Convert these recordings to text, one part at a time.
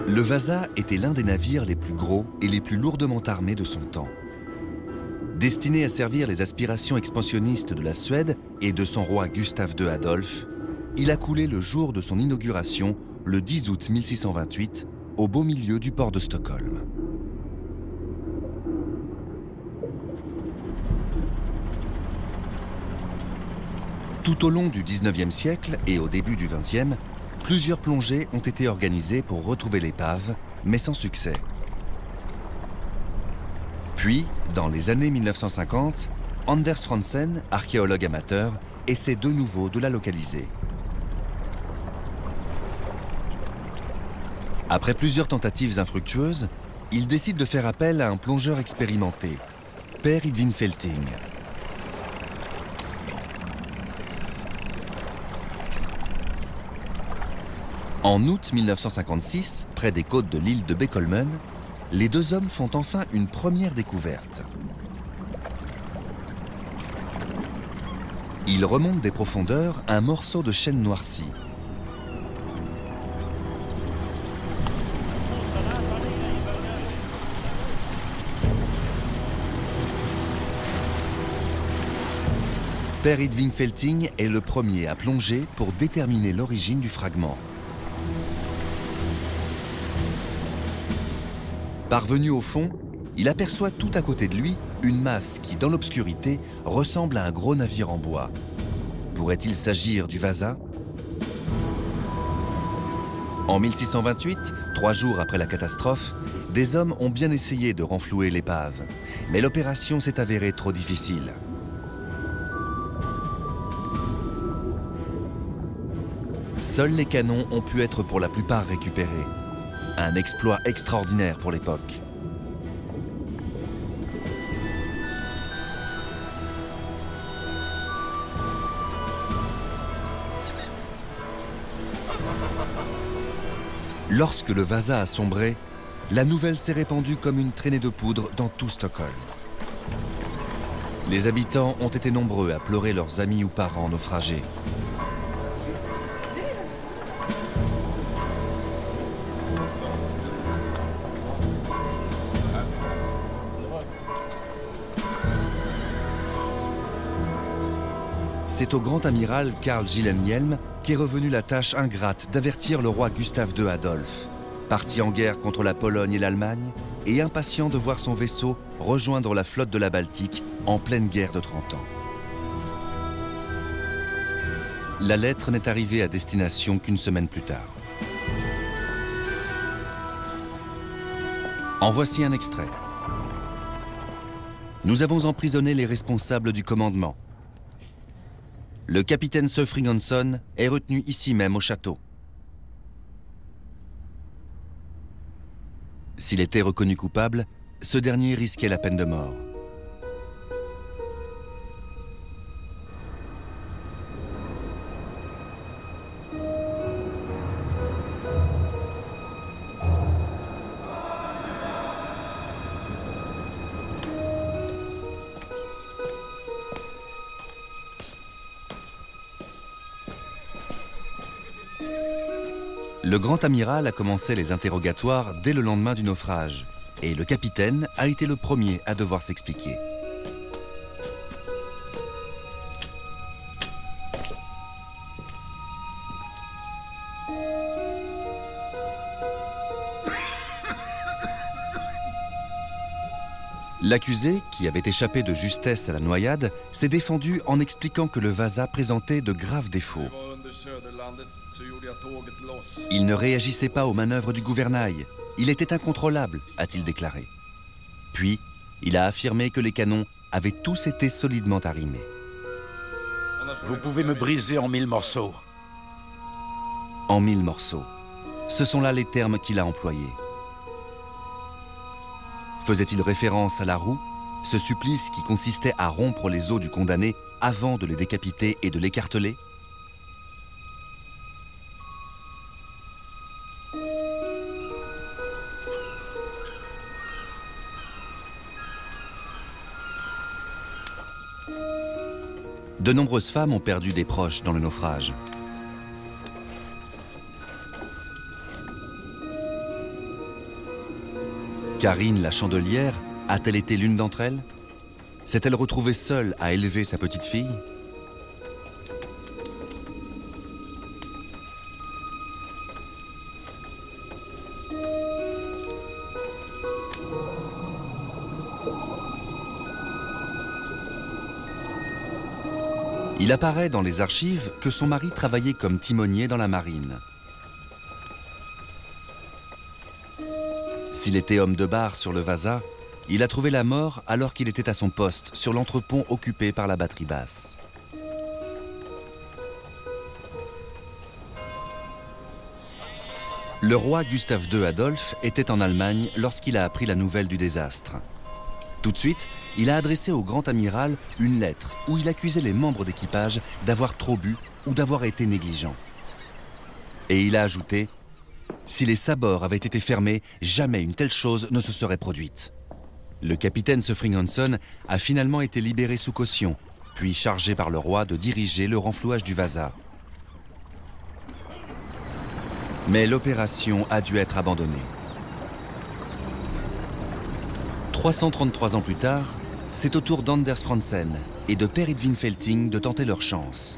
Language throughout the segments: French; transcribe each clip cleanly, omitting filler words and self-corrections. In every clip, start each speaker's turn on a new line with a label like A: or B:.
A: Le Vasa était l'un des navires les plus gros et les plus lourdement armés de son temps. Destiné à servir les aspirations expansionnistes de la Suède et de son roi Gustave II Adolphe, il a coulé le jour de son inauguration, le 10 août 1628, au beau milieu du port de Stockholm. Tout au long du 19e siècle et au début du 20e, plusieurs plongées ont été organisées pour retrouver l'épave, mais sans succès. Puis, dans les années 1950, Anders Franzen, archéologue amateur, essaie de nouveau de la localiser. Après plusieurs tentatives infructueuses, il décide de faire appel à un plongeur expérimenté, Per Edvin Felting. En août 1956, près des côtes de l'île de Bekholmen, les deux hommes font enfin une première découverte. Ils remontent des profondeurs un morceau de chêne noirci. Per Edvin Felting est le premier à plonger pour déterminer l'origine du fragment. Parvenu au fond, il aperçoit tout à côté de lui une masse qui, dans l'obscurité, ressemble à un gros navire en bois. Pourrait-il s'agir du Vasa? En 1628, 3 jours après la catastrophe, des hommes ont bien essayé de renflouer l'épave, mais l'opération s'est avérée trop difficile. Seuls les canons ont pu être pour la plupart récupérés. Un exploit extraordinaire pour l'époque. Lorsque le Vasa a sombré, la nouvelle s'est répandue comme une traînée de poudre dans tout Stockholm. Les habitants ont été nombreux à pleurer leurs amis ou parents naufragés. C'est au grand amiral Carl Gillenhielm qu'est revenue la tâche ingrate d'avertir le roi Gustave II Adolphe, parti en guerre contre la Pologne et l'Allemagne, et impatient de voir son vaisseau rejoindre la flotte de la Baltique en pleine guerre de 30 ans. La lettre n'est arrivée à destination qu'une semaine plus tard. En voici un extrait. Nous avons emprisonné les responsables du commandement. Le capitaine Sofring Hansson est retenu ici même au château. S'il était reconnu coupable, ce dernier risquait la peine de mort. Le grand amiral a commencé les interrogatoires dès le lendemain du naufrage, et le capitaine a été le premier à devoir s'expliquer. L'accusé, qui avait échappé de justesse à la noyade, s'est défendu en expliquant que le Vasa présentait de graves défauts. Il ne réagissait pas aux manœuvres du gouvernail. Il était incontrôlable, a-t-il déclaré. Puis, il a affirmé que les canons avaient tous été solidement arrimés.
B: Vous pouvez me briser en 1000 morceaux.
A: En 1000 morceaux. Ce sont là les termes qu'il a employés. Faisait-il référence à la roue, ce supplice qui consistait à rompre les os du condamné avant de les décapiter et de l'écarteler? De nombreuses femmes ont perdu des proches dans le naufrage. Karine, la chandelière, a-t-elle été l'une d'entre elles? S'est-elle retrouvée seule à élever sa petite fille? Il apparaît dans les archives que son mari travaillait comme timonier dans la marine. S'il était homme de bar sur le Vasa, il a trouvé la mort alors qu'il était à son poste sur l'entrepont occupé par la batterie basse. Le roi Gustave II Adolphe était en Allemagne lorsqu'il a appris la nouvelle du désastre. Tout de suite, il a adressé au grand amiral une lettre où il accusait les membres d'équipage d'avoir trop bu ou d'avoir été négligents. Et il a ajouté « Si les sabords avaient été fermés, jamais une telle chose ne se serait produite ». Le capitaine Suffring Hansen a finalement été libéré sous caution, puis chargé par le roi de diriger le renflouage du Vasa. Mais l'opération a dû être abandonnée. 333 ans plus tard, c'est au tour d'Anders Franzen et de Per Edwin Felting de tenter leur chance.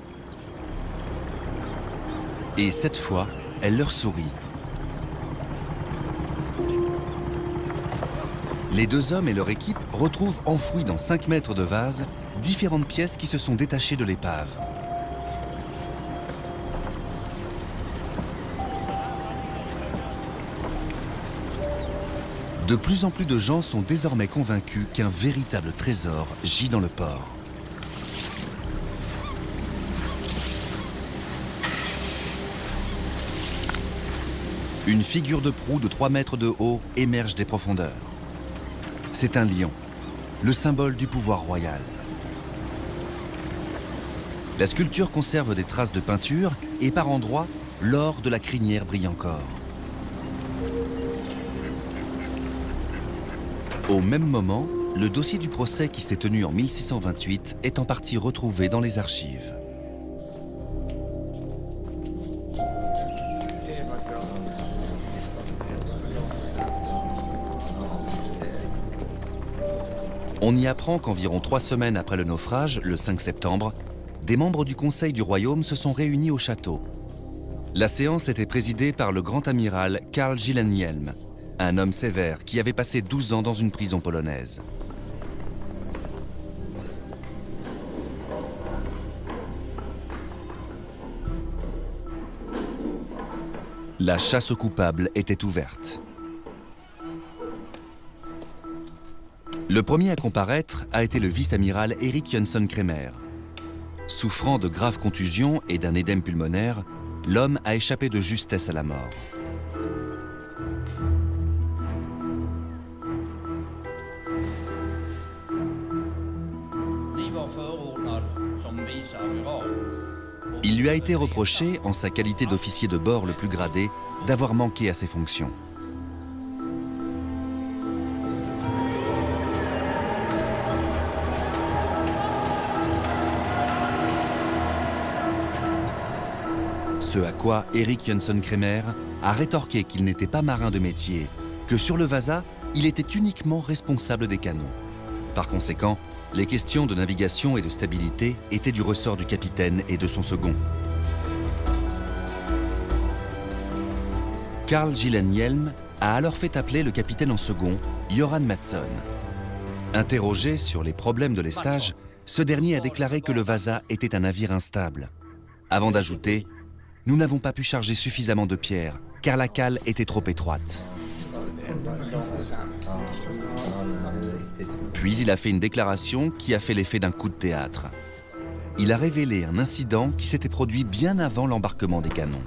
A: Et cette fois, elle leur sourit. Les deux hommes et leur équipe retrouvent enfouies dans 5 mètres de vase différentes pièces qui se sont détachées de l'épave. De plus en plus de gens sont désormais convaincus qu'un véritable trésor gît dans le port. Une figure de proue de 3 mètres de haut émerge des profondeurs. C'est un lion, le symbole du pouvoir royal. La sculpture conserve des traces de peinture et par endroits, l'or de la crinière brille encore. Au même moment, le dossier du procès qui s'est tenu en 1628 est en partie retrouvé dans les archives. On y apprend qu'environ 3 semaines après le naufrage, le 5 septembre, des membres du Conseil du Royaume se sont réunis au château. La séance était présidée par le grand amiral Carl Gillenhielm, un homme sévère qui avait passé 12 ans dans une prison polonaise. La chasse aux coupables était ouverte. Le premier à comparaître a été le vice-amiral Erik Jönsson Kremer. Souffrant de graves contusions et d'un édème pulmonaire, l'homme a échappé de justesse à la mort. Il lui a été reproché, en sa qualité d'officier de bord le plus gradé, d'avoir manqué à ses fonctions. Ce à quoi Erik Jönsson Kremer a rétorqué qu'il n'était pas marin de métier, que sur le Vasa, il était uniquement responsable des canons. Par conséquent, les questions de navigation et de stabilité étaient du ressort du capitaine et de son second. Carl Gillenhielm a alors fait appeler le capitaine en second, Göran Mattsson. Interrogé sur les problèmes de lestage, ce dernier a déclaré que le Vasa était un navire instable. Avant d'ajouter « Nous n'avons pas pu charger suffisamment de pierres, car la cale était trop étroite. » Puis il a fait une déclaration qui a fait l'effet d'un coup de théâtre. Il a révélé un incident qui s'était produit bien avant l'embarquement des canons.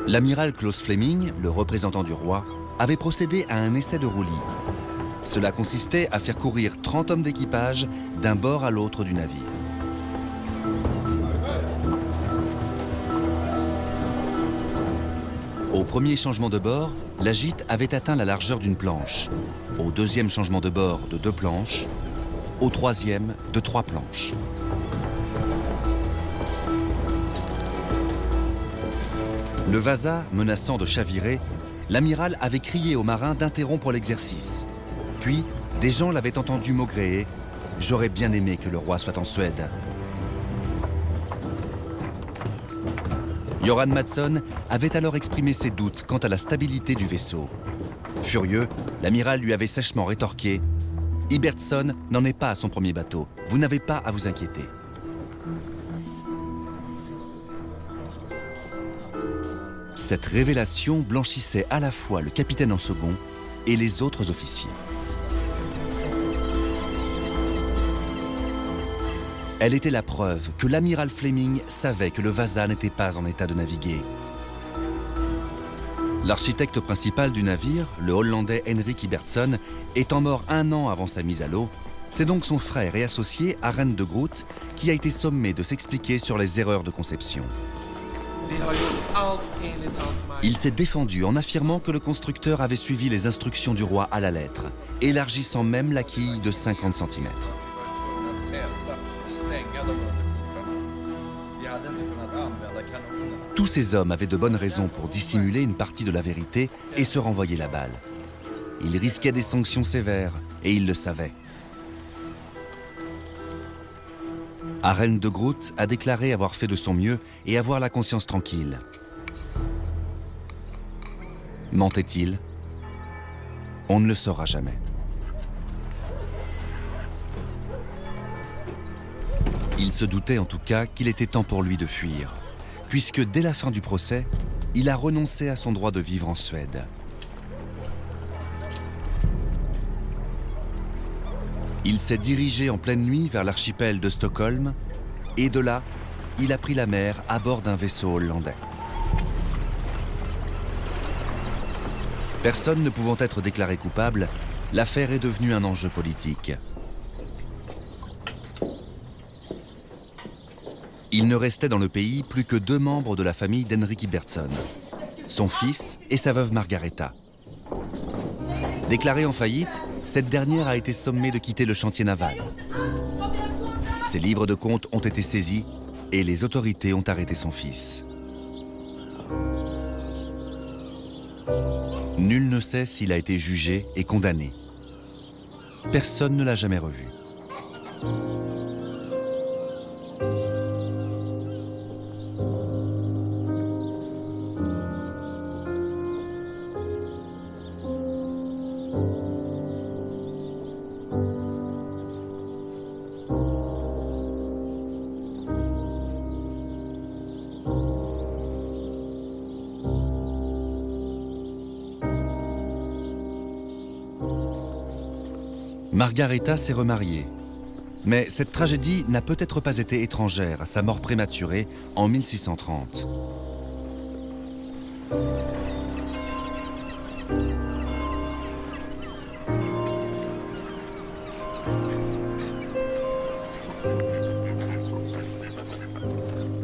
A: L'amiral Klaus Fleming, le représentant du roi, avait procédé à un essai de roulis. Cela consistait à faire courir 30 hommes d'équipage d'un bord à l'autre du navire. Au premier changement de bord, la gîte avait atteint la largeur d'une planche. Au deuxième changement de bord, de 2 planches. Au troisième, de 3 planches. Le Vasa menaçant de chavirer, l'amiral avait crié aux marins d'interrompre l'exercice. Puis, des gens l'avaient entendu maugréer « J'aurais bien aimé que le roi soit en Suède ». Göran Mattsson avait alors exprimé ses doutes quant à la stabilité du vaisseau. Furieux, l'amiral lui avait sèchement rétorqué « Ibbert-son n'en est pas à son premier bateau, vous n'avez pas à vous inquiéter ». Cette révélation blanchissait à la fois le capitaine en second et les autres officiers. Elle était la preuve que l'amiral Fleming savait que le Vasa n'était pas en état de naviguer. L'architecte principal du navire, le Hollandais Henrik Ibbert-son, étant mort 1 an avant sa mise à l'eau, c'est donc son frère et associé, Arend de Groot, qui a été sommé de s'expliquer sur les erreurs de conception. Il s'est défendu en affirmant que le constructeur avait suivi les instructions du roi à la lettre, élargissant même la quille de 50 cm. Tous ces hommes avaient de bonnes raisons pour dissimuler une partie de la vérité et se renvoyer la balle. Ils risquaient des sanctions sévères et ils le savaient. Arend de Groot a déclaré avoir fait de son mieux et avoir la conscience tranquille. Mentait-il? On ne le saura jamais. Il se doutait en tout cas qu'il était temps pour lui de fuir, puisque dès la fin du procès, il a renoncé à son droit de vivre en Suède. Il s'est dirigé en pleine nuit vers l'archipel de Stockholm et de là, il a pris la mer à bord d'un vaisseau hollandais. Personne ne pouvant être déclaré coupable, l'affaire est devenue un enjeu politique. Il ne restait dans le pays plus que 2 membres de la famille d'Henrik Ibbert-son, son fils et sa veuve Margaretha. Déclarée en faillite, cette dernière a été sommée de quitter le chantier naval. Ses livres de comptes ont été saisis et les autorités ont arrêté son fils. Nul ne sait s'il a été jugé et condamné. Personne ne l'a jamais revu. Margaretha s'est remariée. Mais cette tragédie n'a peut-être pas été étrangère à sa mort prématurée en 1630.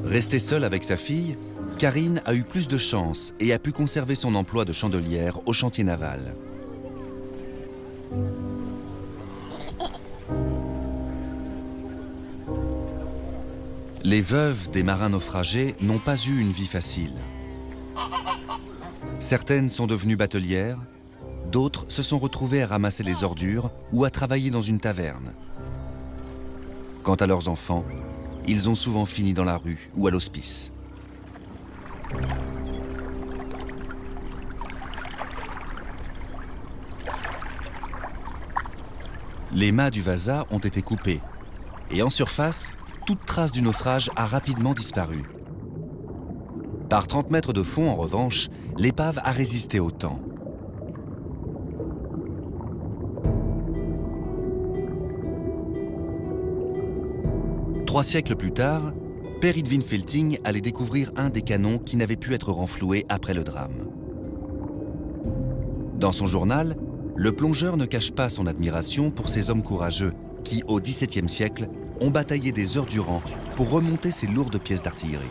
A: Restée seule avec sa fille, Karine a eu plus de chance et a pu conserver son emploi de chandelière au chantier naval. Les veuves des marins naufragés n'ont pas eu une vie facile. Certaines sont devenues batelières, d'autres se sont retrouvées à ramasser les ordures ou à travailler dans une taverne. Quant à leurs enfants, ils ont souvent fini dans la rue ou à l'hospice. Les mâts du Vasa ont été coupés et en surface, toute trace du naufrage a rapidement disparu. Par 30 mètres de fond, en revanche, l'épave a résisté au temps. Trois siècles plus tard, Per Edvin Felting allait découvrir un des canons qui n'avait pu être renfloué après le drame. Dans son journal, le plongeur ne cache pas son admiration pour ces hommes courageux qui, au XVIIe siècle, ont bataillé des heures durant pour remonter ces lourdes pièces d'artillerie.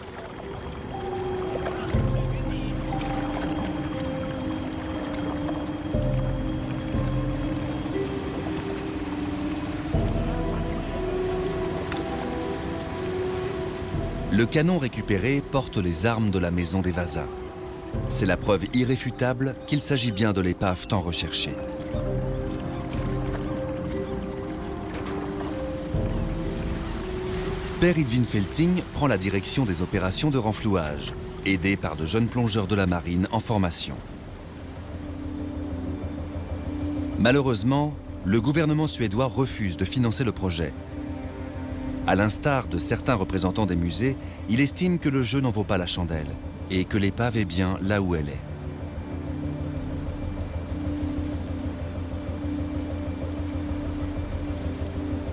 A: Le canon récupéré porte les armes de la maison des Vasa. C'est la preuve irréfutable qu'il s'agit bien de l'épave tant recherchée. Per Edwin Felting prend la direction des opérations de renflouage, aidé par de jeunes plongeurs de la marine en formation. Malheureusement, le gouvernement suédois refuse de financer le projet. À l'instar de certains représentants des musées, il estime que le jeu n'en vaut pas la chandelle et que l'épave est bien là où elle est.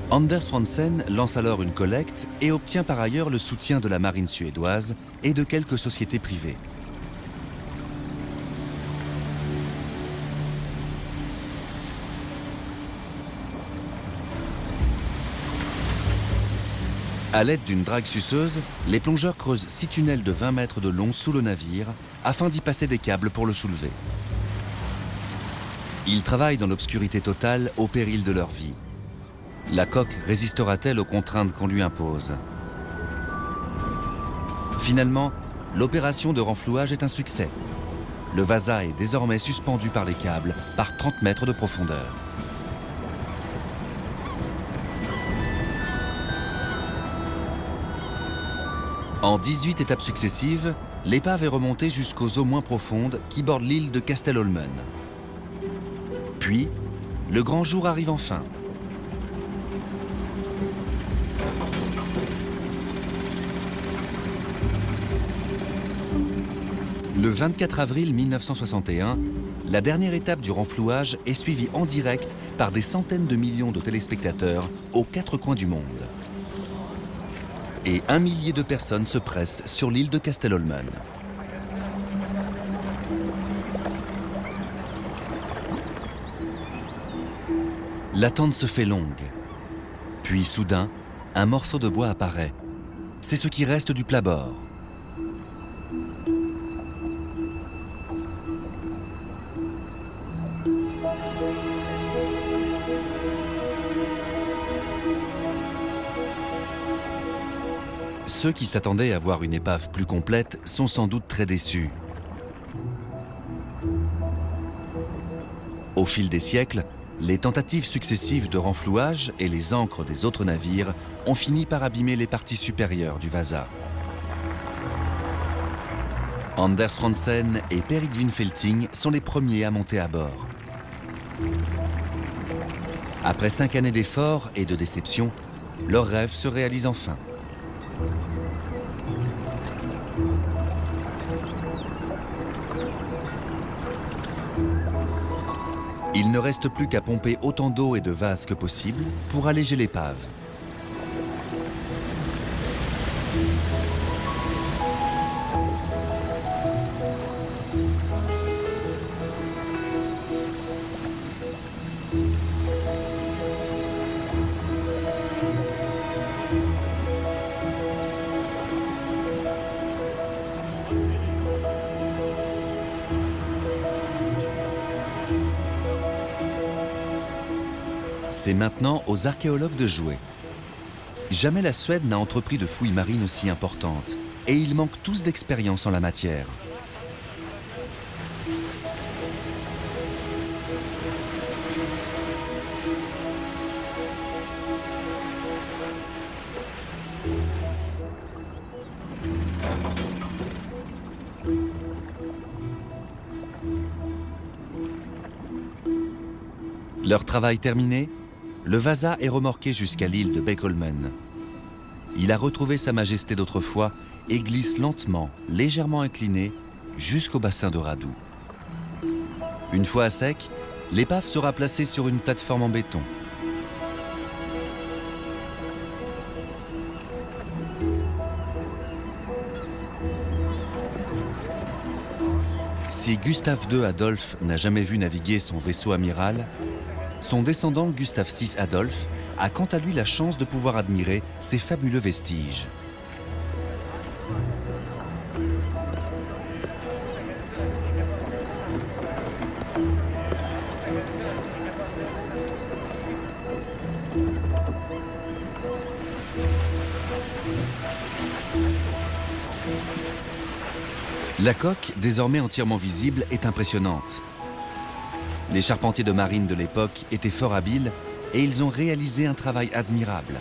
A: Anders Fransen lance alors une collecte et obtient par ailleurs le soutien de la marine suédoise et de quelques sociétés privées. À l'aide d'une drague suceuse, les plongeurs creusent 6 tunnels de 20 mètres de long sous le navire afin d'y passer des câbles pour le soulever. Ils travaillent dans l'obscurité totale au péril de leur vie. La coque résistera-t-elle aux contraintes qu'on lui impose? Finalement, l'opération de renflouage est un succès. Le Vasa est désormais suspendu par les câbles par 30 mètres de profondeur. En 18 étapes successives, l'épave est remontée jusqu'aux eaux moins profondes qui bordent l'île de Kastelholmen. Puis, le grand jour arrive enfin. Le 24 avril 1961, la dernière étape du renflouage est suivie en direct par des centaines de millions de téléspectateurs aux 4 coins du monde. Et 1 millier de personnes se pressent sur l'île de Kastelholmen. L'attente se fait longue. Puis soudain, un morceau de bois apparaît. C'est ce qui reste du plat-bord. Ceux qui s'attendaient à voir une épave plus complète sont sans doute très déçus. Au fil des siècles, les tentatives successives de renflouage et les ancres des autres navires ont fini par abîmer les parties supérieures du Vasa. Anders Fransen et Per Edwin Felting sont les premiers à monter à bord. Après 5 années d'efforts et de déceptions, leur rêve se réalise enfin. Il ne reste plus qu'à pomper autant d'eau et de vase que possible pour alléger l'épave. C'est maintenant aux archéologues de jouer. Jamais la Suède n'a entrepris de fouilles marines aussi importantes, et ils manquent tous d'expérience en la matière. Leur travail terminé, le Vasa est remorqué jusqu'à l'île de Bekholmen. Il a retrouvé sa majesté d'autrefois et glisse lentement, légèrement incliné, jusqu'au bassin de Radou. Une fois à sec, l'épave sera placée sur une plateforme en béton. Si Gustave II Adolphe n'a jamais vu naviguer son vaisseau amiral, son descendant Gustave VI Adolphe a quant à lui la chance de pouvoir admirer ces fabuleux vestiges. La coque, désormais entièrement visible, est impressionnante. Les charpentiers de marine de l'époque étaient fort habiles et ils ont réalisé un travail admirable.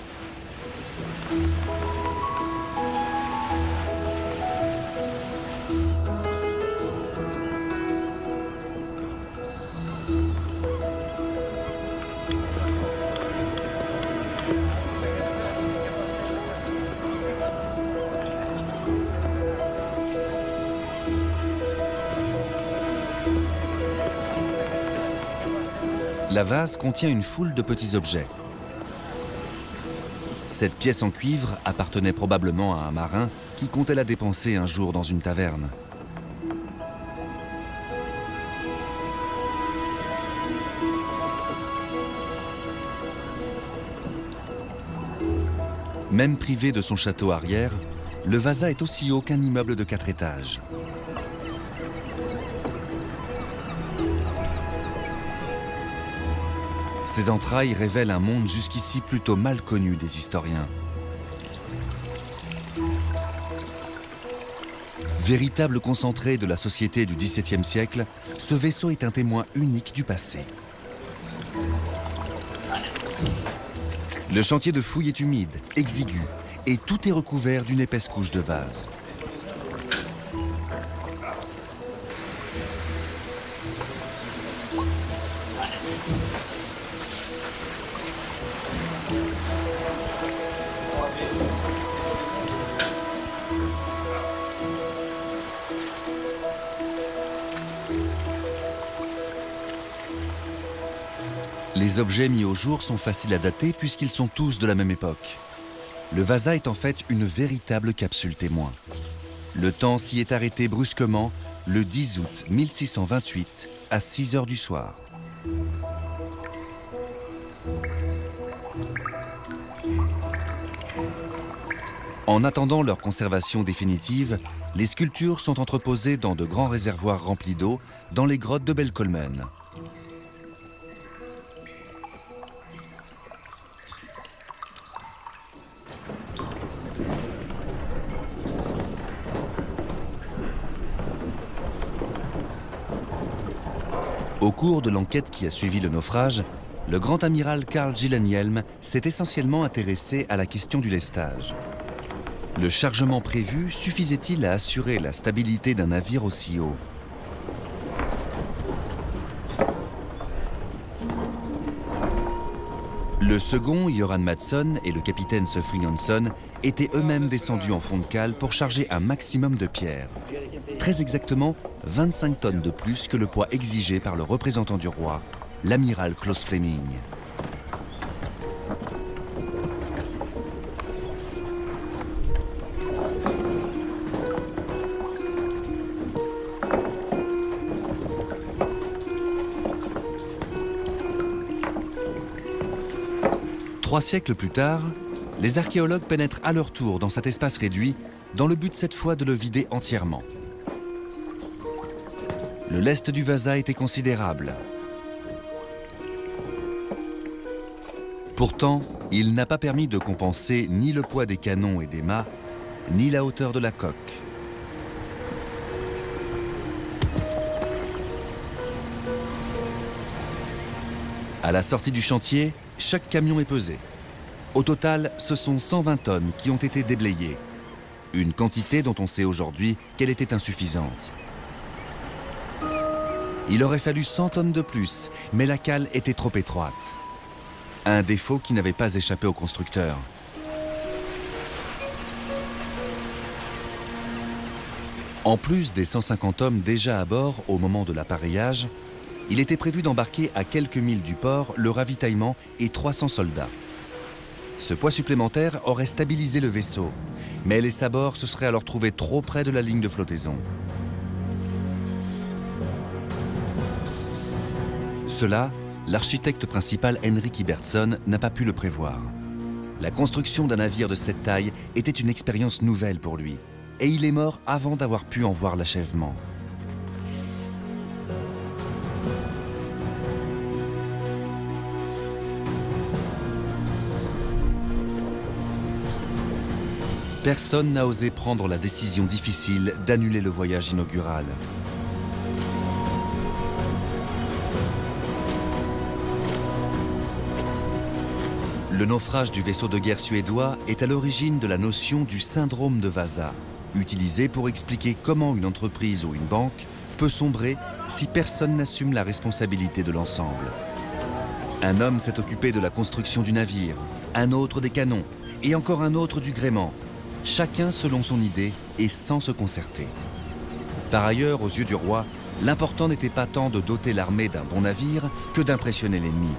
A: La vase contient une foule de petits objets. Cette pièce en cuivre appartenait probablement à un marin qui comptait la dépenser un jour dans une taverne. Même privé de son château arrière, le Vasa est aussi haut qu'un immeuble de 4 étages. Ces entrailles révèlent un monde jusqu'ici plutôt mal connu des historiens. Véritable concentré de la société du XVIIe siècle, ce vaisseau est un témoin unique du passé. Le chantier de fouille est humide, exigu, et tout est recouvert d'une épaisse couche de vase. Les objets mis au jour sont faciles à dater puisqu'ils sont tous de la même époque. Le Vasa est en fait une véritable capsule témoin. Le temps s'y est arrêté brusquement le 10 août 1628 à 6 heures du soir. En attendant leur conservation définitive, les sculptures sont entreposées dans de grands réservoirs remplis d'eau dans les grottes de Belkolmen. Au cours de l'enquête qui a suivi le naufrage, le grand amiral Carl Gillenhielm s'est essentiellement intéressé à la question du lestage. Le chargement prévu suffisait-il à assurer la stabilité d'un navire aussi haut? Le second, Göran Mattsson, et le capitaine Sofring Hansson étaient eux-mêmes descendus en fond de cale pour charger un maximum de pierres. Très exactement 25 tonnes de plus que le poids exigé par le représentant du roi, l'amiral Klaus Fleming. Trois siècles plus tard, les archéologues pénètrent à leur tour dans cet espace réduit, dans le but cette fois de le vider entièrement. Le lest du Vasa était considérable. Pourtant, il n'a pas permis de compenser ni le poids des canons et des mâts, ni la hauteur de la coque. À la sortie du chantier, chaque camion est pesé. Au total, ce sont 120 tonnes qui ont été déblayées. Une quantité dont on sait aujourd'hui qu'elle était insuffisante. Il aurait fallu 100 tonnes de plus, mais la cale était trop étroite. Un défaut qui n'avait pas échappé au constructeur. En plus des 150 hommes déjà à bord au moment de l'appareillage, il était prévu d'embarquer à quelques milles du port le ravitaillement et 300 soldats. Ce poids supplémentaire aurait stabilisé le vaisseau, mais les sabords se seraient alors trouvés trop près de la ligne de flottaison. Cela, l'architecte principal Henrik Ibertsson n'a pas pu le prévoir. La construction d'un navire de cette taille était une expérience nouvelle pour lui, et il est mort avant d'avoir pu en voir l'achèvement. personne n'a osé prendre la décision difficile d'annuler le voyage inaugural. Le naufrage du vaisseau de guerre suédois est à l'origine de la notion du syndrome de Vasa, utilisé pour expliquer comment une entreprise ou une banque peut sombrer si personne n'assume la responsabilité de l'ensemble. Un homme s'est occupé de la construction du navire, un autre des canons et encore un autre du gréement, chacun selon son idée et sans se concerter. Par ailleurs, aux yeux du roi, l'important n'était pas tant de doter l'armée d'un bon navire que d'impressionner l'ennemi.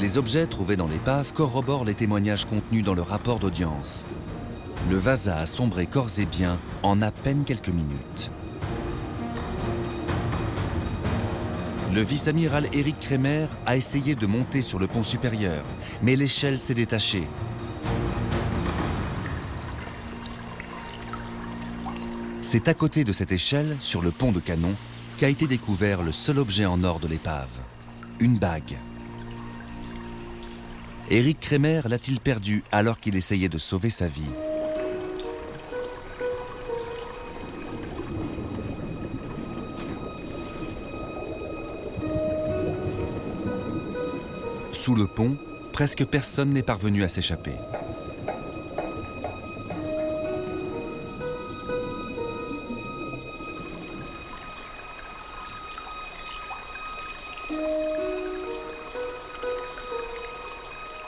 A: Les objets trouvés dans l'épave corroborent les témoignages contenus dans le rapport d'audience. Le Vasa a sombré corps et biens en à peine quelques minutes. Le vice-amiral Erich Kremer a essayé de monter sur le pont supérieur, mais l'échelle s'est détachée. C'est à côté de cette échelle, sur le pont de canon, qu'a été découvert le seul objet en or de l'épave, une bague. Erich Kremer l'a-t-il perdu alors qu'il essayait de sauver sa vie? Sous le pont, presque personne n'est parvenu à s'échapper.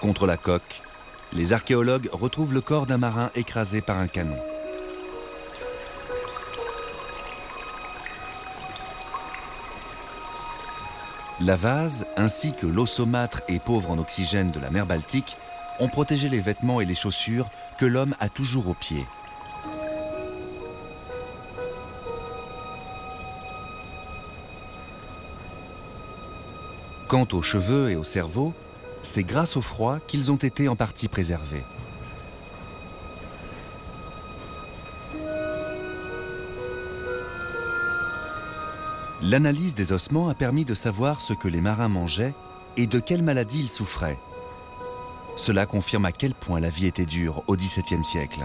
A: Contre la coque, les archéologues retrouvent le corps d'un marin écrasé par un canon. La vase, ainsi que l'eau saumâtre et pauvre en oxygène de la mer Baltique, ont protégé les vêtements et les chaussures que l'homme a toujours aux pieds. Quant aux cheveux et au cerveau, c'est grâce au froid qu'ils ont été en partie préservés. L'analyse des ossements a permis de savoir ce que les marins mangeaient et de quelle maladie ils souffraient. Cela confirme à quel point la vie était dure au XVIIe siècle.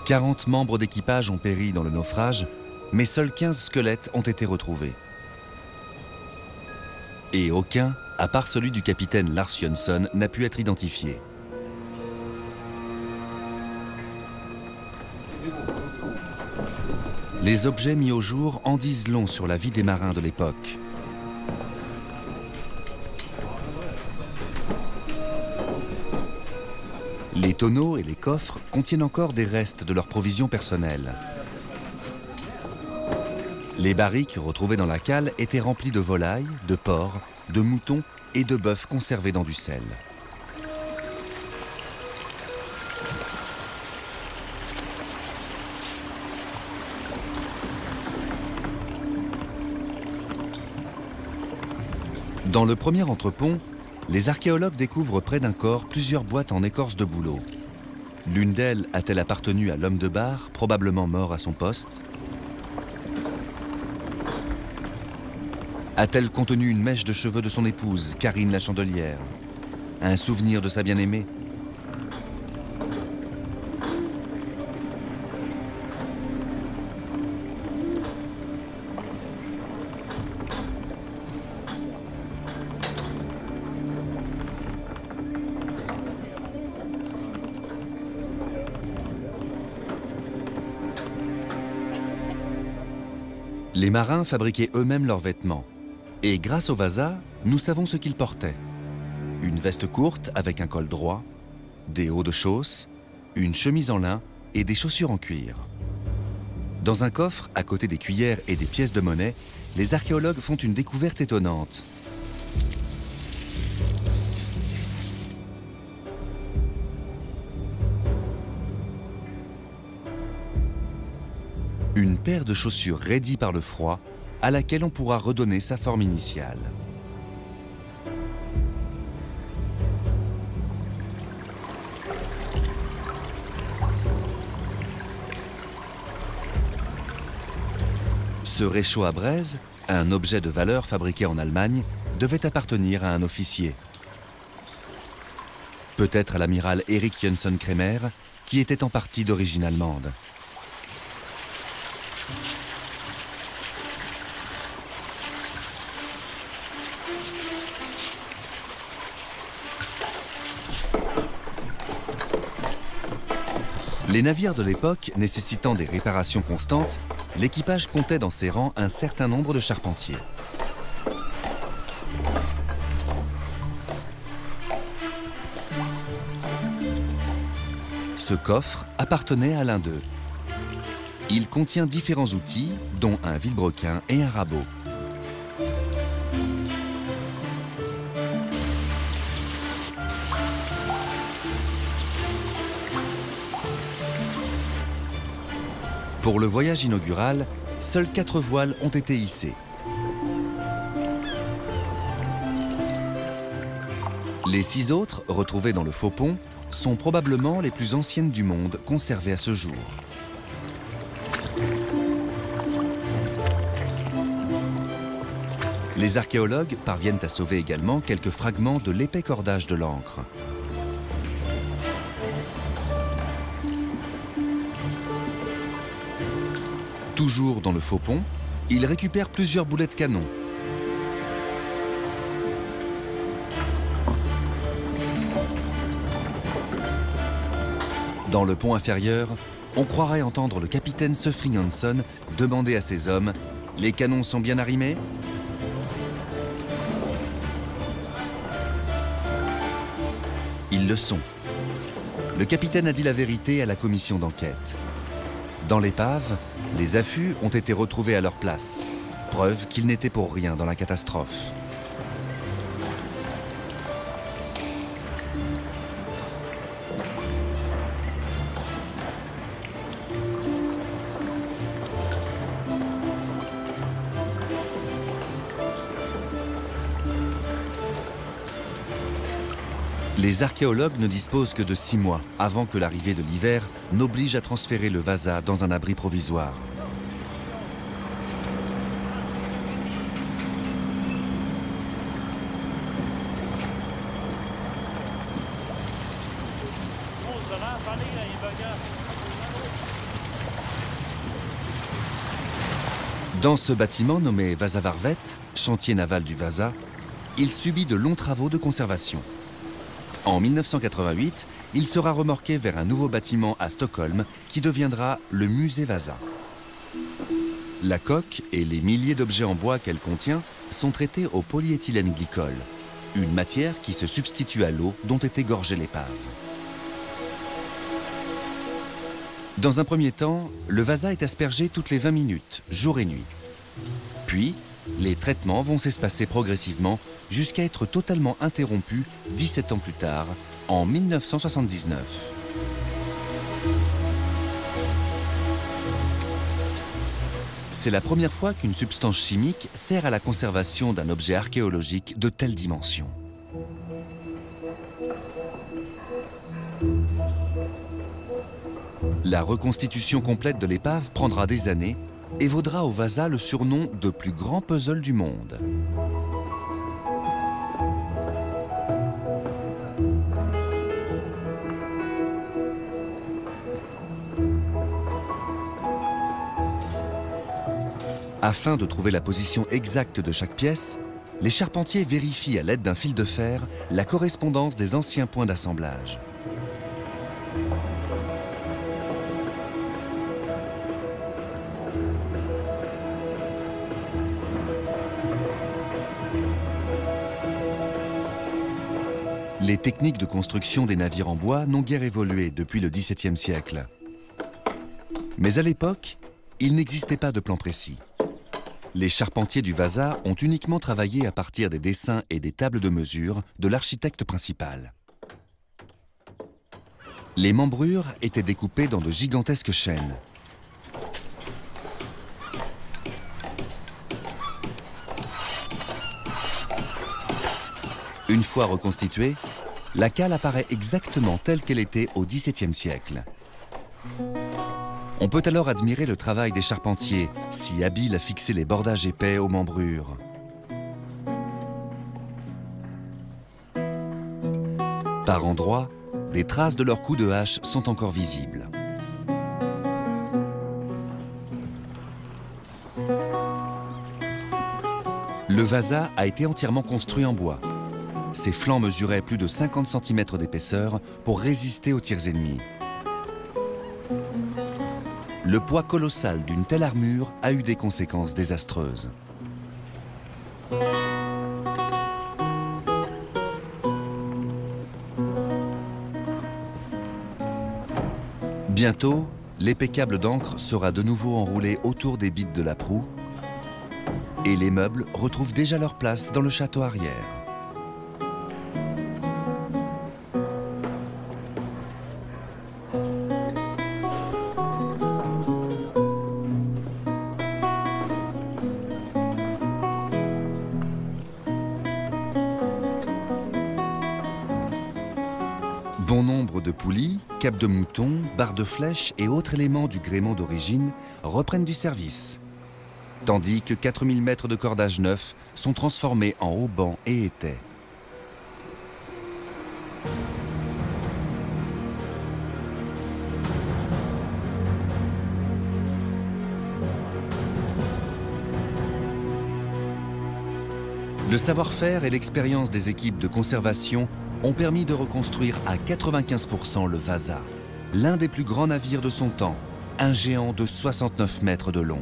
A: « 40 membres d'équipage ont péri dans le naufrage, mais seuls 15 squelettes ont été retrouvés. Et aucun, à part celui du capitaine Lars Jonsson, n'a pu être identifié. Les objets mis au jour en disent long sur la vie des marins de l'époque. Les tonneaux et les coffres contiennent encore des restes de leurs provisions personnelles. Les barriques retrouvées dans la cale étaient remplies de volailles, de porcs, de moutons et de bœufs conservés dans du sel. Dans le premier entrepont, les archéologues découvrent près d'un corps plusieurs boîtes en écorce de bouleau. L'une d'elles a-t-elle appartenu à l'homme de bar, probablement mort à son poste? A-t-elle contenu une mèche de cheveux de son épouse, Karine la Chandelière? Un souvenir de sa bien-aimée? Les marins fabriquaient eux-mêmes leurs vêtements. Et grâce au Vasa, nous savons ce qu'ils portaient. Une veste courte avec un col droit, des hauts de chausse, une chemise en lin et des chaussures en cuir. Dans un coffre, à côté des cuillères et des pièces de monnaie, les archéologues font une découverte étonnante. Une paire de chaussures raidie par le froid à laquelle on pourra redonner sa forme initiale. Ce réchaud à braise, un objet de valeur fabriqué en Allemagne, devait appartenir à un officier. Peut-être à l'amiral Erich Jönsson-Kremer, qui était en partie d'origine allemande. Les navires de l'époque nécessitant des réparations constantes, l'équipage comptait dans ses rangs un certain nombre de charpentiers. Ce coffre appartenait à l'un d'eux. Il contient différents outils, dont un vilebrequin et un rabot. Pour le voyage inaugural, seules 4 voiles ont été hissées. Les 6 autres, retrouvées dans le faux pont, sont probablement les plus anciennes du monde conservées à ce jour. Les archéologues parviennent à sauver également quelques fragments de l'épais cordage de l'ancre. Toujours dans le faux pont, ils récupèrent plusieurs boulets de canon. Dans le pont inférieur, on croirait entendre le capitaine Sefring Hansson demander à ses hommes « Les canons sont bien arrimés ?» Ils le sont. Le capitaine a dit la vérité à la commission d'enquête. Dans l'épave, les affûts ont été retrouvés à leur place, preuve qu'ils n'étaient pour rien dans la catastrophe. Les archéologues ne disposent que de 6 mois avant que l'arrivée de l'hiver n'oblige à transférer le Vasa dans un abri provisoire. Dans ce bâtiment nommé Vasavarvet, chantier naval du Vasa, il subit de longs travaux de conservation. En 1988, il sera remorqué vers un nouveau bâtiment à Stockholm qui deviendra le musée Vasa. La coque et les milliers d'objets en bois qu'elle contient sont traités au polyéthylène glycol, une matière qui se substitue à l'eau dont est égorgée l'épave. Dans un premier temps, le Vasa est aspergé toutes les 20 minutes, jour et nuit. Puis, les traitements vont s'espacer progressivement jusqu'à être totalement interrompus 17 ans plus tard, en 1979. C'est la première fois qu'une substance chimique sert à la conservation d'un objet archéologique de telle dimension. La reconstitution complète de l'épave prendra des années et vaudra au Vasa le surnom de plus grand puzzle du monde. Afin de trouver la position exacte de chaque pièce, les charpentiers vérifient à l'aide d'un fil de fer la correspondance des anciens points d'assemblage. Les techniques de construction des navires en bois n'ont guère évolué depuis le XVIIe siècle. Mais à l'époque, il n'existait pas de plan précis. Les charpentiers du Vasa ont uniquement travaillé à partir des dessins et des tables de mesure de l'architecte principal. Les membrures étaient découpées dans de gigantesques chaînes. Une fois reconstituée, la cale apparaît exactement telle qu'elle était au XVIIe siècle. On peut alors admirer le travail des charpentiers, si habiles à fixer les bordages épais aux membrures. Par endroits, des traces de leurs coups de hache sont encore visibles. Le vasa a été entièrement construit en bois. Ses flancs mesuraient plus de 50 cm d'épaisseur pour résister aux tirs ennemis. Le poids colossal d'une telle armure a eu des conséquences désastreuses. Bientôt, l'épais câble d'encre sera de nouveau enroulé autour des bites de la proue et les meubles retrouvent déjà leur place dans le château arrière. Bon nombre de poulies, capes de mouton, barres de flèches et autres éléments du gréement d'origine reprennent du service, tandis que 4000 mètres de cordage neuf sont transformés en haubans et étais. Le savoir-faire et l'expérience des équipes de conservation ont permis de reconstruire à 95% le Vasa, l'un des plus grands navires de son temps, un géant de 69 mètres de long.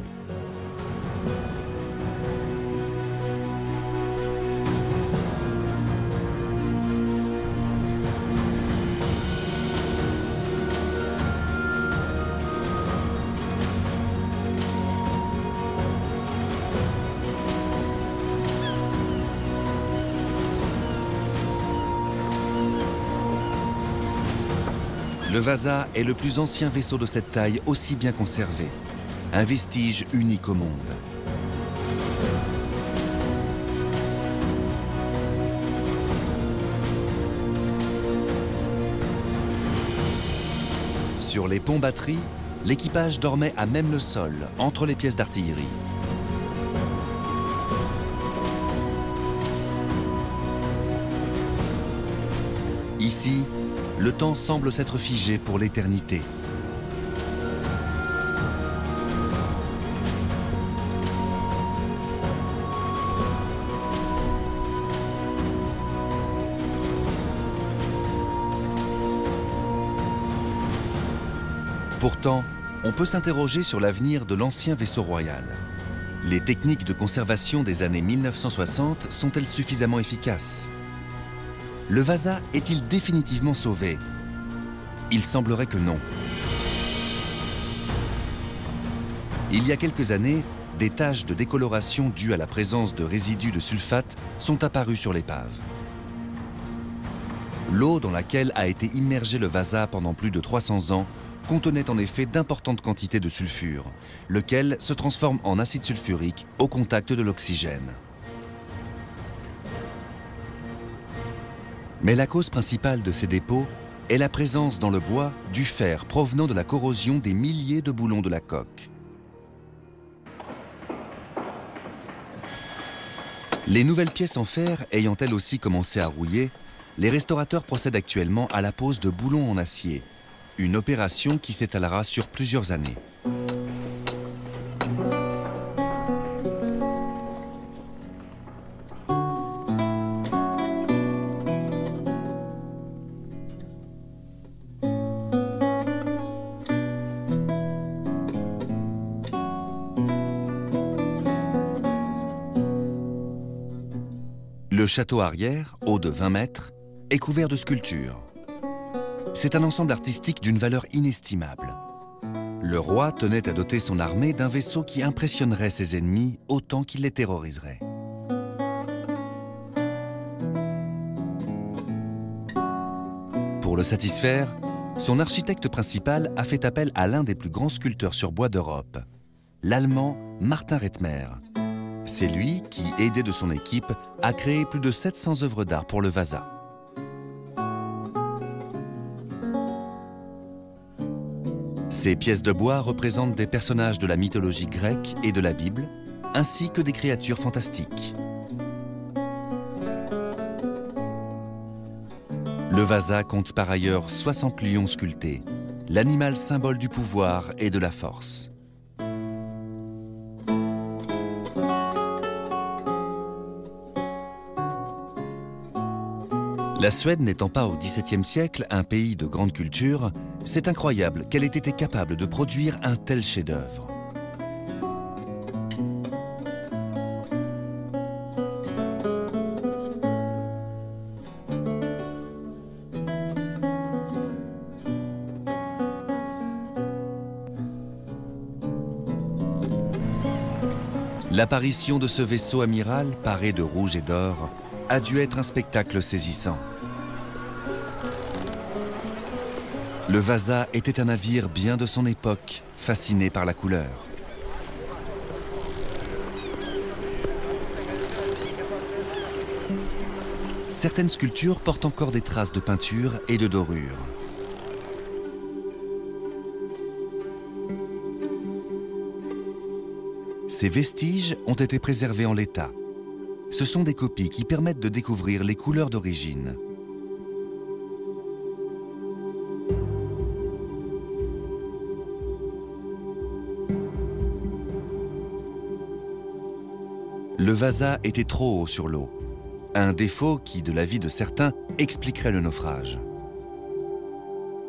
A: Le Vasa est le plus ancien vaisseau de cette taille aussi bien conservé, un vestige unique au monde. Sur les ponts batteries, l'équipage dormait à même le sol, entre les pièces d'artillerie. Ici, le temps semble s'être figé pour l'éternité. Pourtant, on peut s'interroger sur l'avenir de l'ancien vaisseau royal. Les techniques de conservation des années 1960 sont-elles suffisamment efficaces ? Le Vasa est-il définitivement sauvé? Il semblerait que non. Il y a quelques années, des taches de décoloration dues à la présence de résidus de sulfate sont apparues sur l'épave. L'eau dans laquelle a été immergé le Vasa pendant plus de 300 ans contenait en effet d'importantes quantités de sulfure, lequel se transforme en acide sulfurique au contact de l'oxygène. Mais la cause principale de ces dépôts est la présence dans le bois du fer provenant de la corrosion des milliers de boulons de la coque. Les nouvelles pièces en fer ayant elles aussi commencé à rouiller, les restaurateurs procèdent actuellement à la pose de boulons en acier, une opération qui s'étalera sur plusieurs années. Le château arrière, haut de 20 mètres, est couvert de sculptures. C'est un ensemble artistique d'une valeur inestimable. Le roi tenait à doter son armée d'un vaisseau qui impressionnerait ses ennemis autant qu'il les terroriserait. Pour le satisfaire, son architecte principal a fait appel à l'un des plus grands sculpteurs sur bois d'Europe, l'Allemand Martin Rettmer, C'est lui qui, aidé de son équipe, a créé plus de 700 œuvres d'art pour le Vasa. Ces pièces de bois représentent des personnages de la mythologie grecque et de la Bible, ainsi que des créatures fantastiques. Le Vasa compte par ailleurs 60 lions sculptés, l'animal symbole du pouvoir et de la force. La Suède n'étant pas au XVIIe siècle un pays de grande culture, c'est incroyable qu'elle ait été capable de produire un tel chef-d'œuvre. L'apparition de ce vaisseau amiral, paré de rouge et d'or, a dû être un spectacle saisissant. Le Vasa était un navire bien de son époque, fasciné par la couleur. Certaines sculptures portent encore des traces de peinture et de dorure. Ces vestiges ont été préservés en l'état. Ce sont des copies qui permettent de découvrir les couleurs d'origine. Le Vasa était trop haut sur l'eau, un défaut qui, de l'avis de certains, expliquerait le naufrage.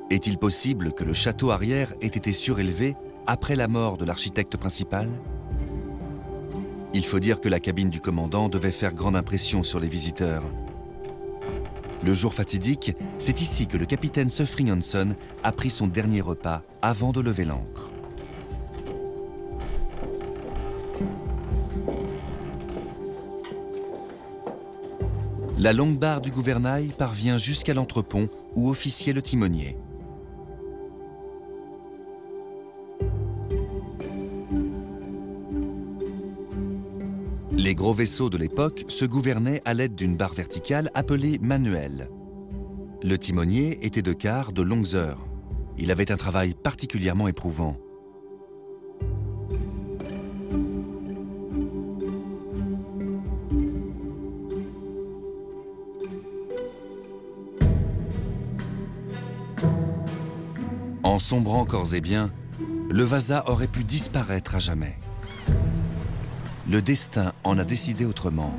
A: Est-il possible que le château arrière ait été surélevé après la mort de l'architecte principal ? Il faut dire que la cabine du commandant devait faire grande impression sur les visiteurs. Le jour fatidique, c'est ici que le capitaine Sufring Hansen a pris son dernier repas avant de lever l'ancre. La longue barre du gouvernail parvient jusqu'à l'entrepont où officiait le timonier. Les gros vaisseaux de l'époque se gouvernaient à l'aide d'une barre verticale appelée manuelle. Le timonier était de quart de longues heures. Il avait un travail particulièrement éprouvant. En sombrant corps et biens, le Vasa aurait pu disparaître à jamais. Le destin en a décidé autrement.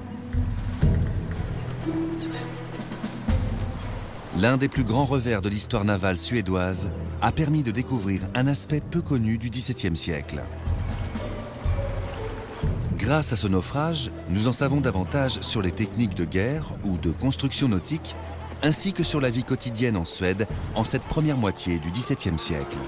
A: L'un des plus grands revers de l'histoire navale suédoise a permis de découvrir un aspect peu connu du XVIIe siècle. Grâce à ce naufrage, nous en savons davantage sur les techniques de guerre ou de construction nautique, ainsi que sur la vie quotidienne en Suède en cette première moitié du XVIIe siècle.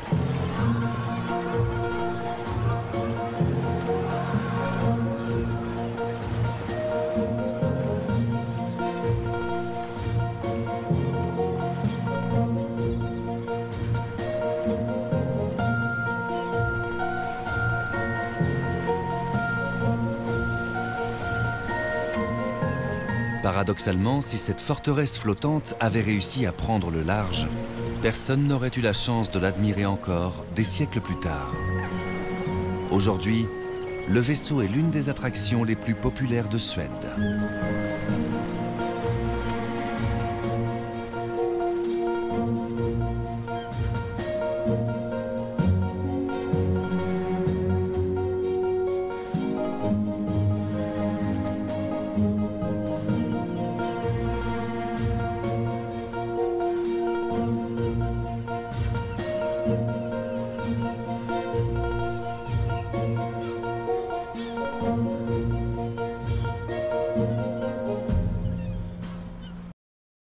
A: Paradoxalement, si cette forteresse flottante avait réussi à prendre le large, personne n'aurait eu la chance de l'admirer encore des siècles plus tard. Aujourd'hui, le vaisseau est l'une des attractions les plus populaires de Suède.